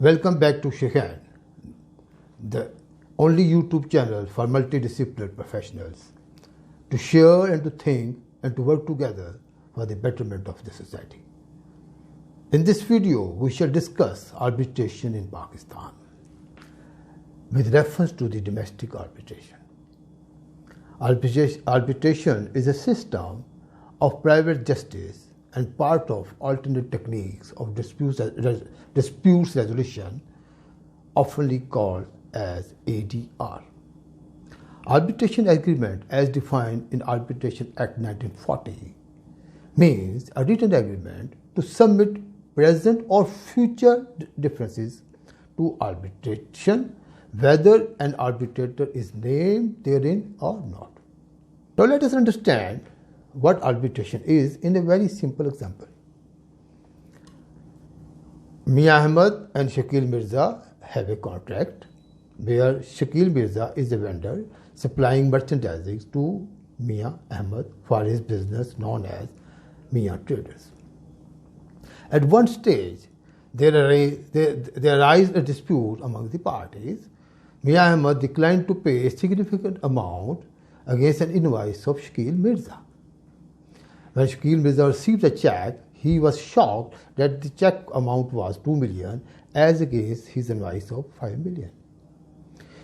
Welcome back to Shaikhain, the only YouTube channel for multidisciplinary professionals to share and to think and to work together for the betterment of the society. In this video, we shall discuss arbitration in Pakistan with reference to the domestic arbitration. Arbitration is a system of private justice and part of alternate techniques of disputes resolution, often called as ADR. Arbitration Agreement, as defined in Arbitration Act 1940, means a written agreement to submit present or future differences to arbitration, whether an arbitrator is named therein or not. Now let us understand what arbitration is in a very simple example. Mia Ahmed and Shakil Mirza have a contract where Shakil Mirza is a vendor supplying merchandising to Mia Ahmed for his business known as Mia Traders. At one stage, there arise a dispute among the parties. Mia Ahmed declined to pay a significant amount against an invoice of Shakil Mirza. When Shakil Mirza received the check, he was shocked that the check amount was 2 million as against his invoice of 5 million.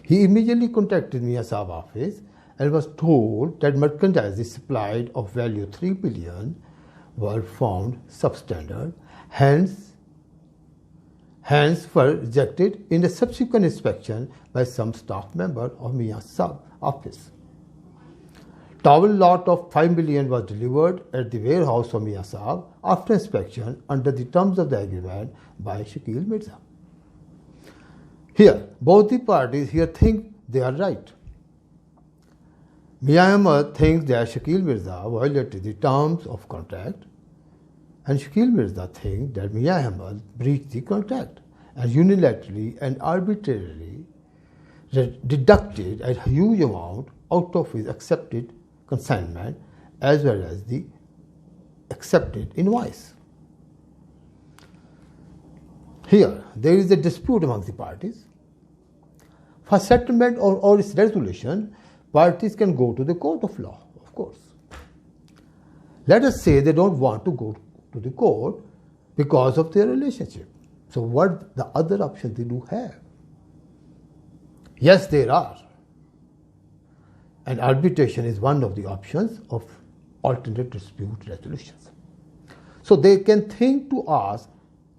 He immediately contacted Mia Saab's office and was told that merchandise supplied of value 3 million were found substandard, hence were rejected in a subsequent inspection by some staff member of Mia Saab's office. Towel lot of 5 million was delivered at the warehouse of Mia Saab after inspection under the terms of the agreement by Shakil Mirza. Here, both the parties here think they are right. Mia Ahmed thinks that Shakil Mirza violated the terms of contract, and Shakil Mirza thinks that Mia Ahmed breached the contract and unilaterally and arbitrarily deducted a huge amount out of his accepted consignment as well as the accepted invoice. Here, there is a dispute among the parties. For settlement or its resolution, parties can go to the court of law, of course. Let us say they don't want to go to the court because of their relationship. So what the other options they do have? Yes, there are. And arbitration is one of the options of alternate dispute resolutions. So they can think to ask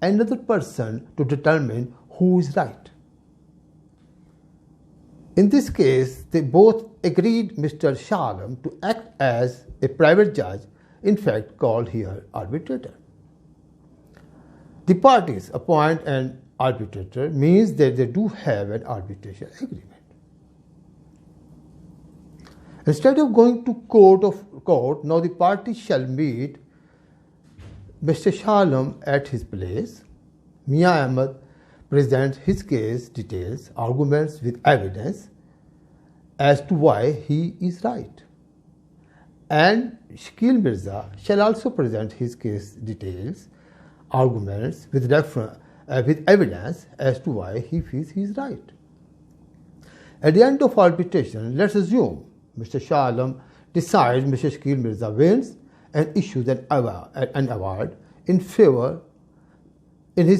another person to determine who is right. In this case, they both agreed Mr. Shaikhain to act as a private judge, in fact called here arbitrator. The parties appoint an arbitrator means that they do have an arbitration agreement. Instead of going to court, now the parties shall meet Mr. Shaikhain at his place. Mia Ahmed presents his case details, arguments with evidence as to why he is right. And Shakil Mirza shall also present his case details, arguments with evidence as to why he feels he is right. At the end of arbitration, let's assume Mr. Shaikhain decides Mr. Shakil Mirza wins and issues an award in his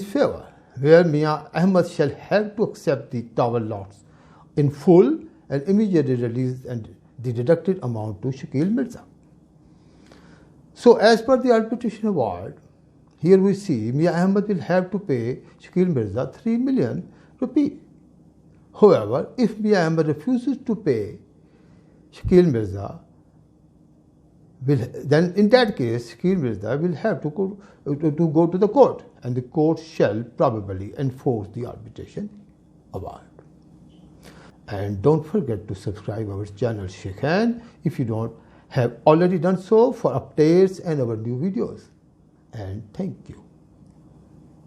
favor, where Mia Ahmed shall have to accept the towel lots in full and immediately release the deducted amount to Shakil Mirza. So as per the arbitration award, here we see Mia Ahmed will have to pay Shakil Mirza 3 million rupee. However, if Mia Ahmed refuses to pay Shakil Mirza, then in that case, Shakil Mirza will have to go to the court, and the court shall probably enforce the arbitration award. And don't forget to subscribe our channel Shaikhain if you don't have already done so for updates and our new videos. And thank you.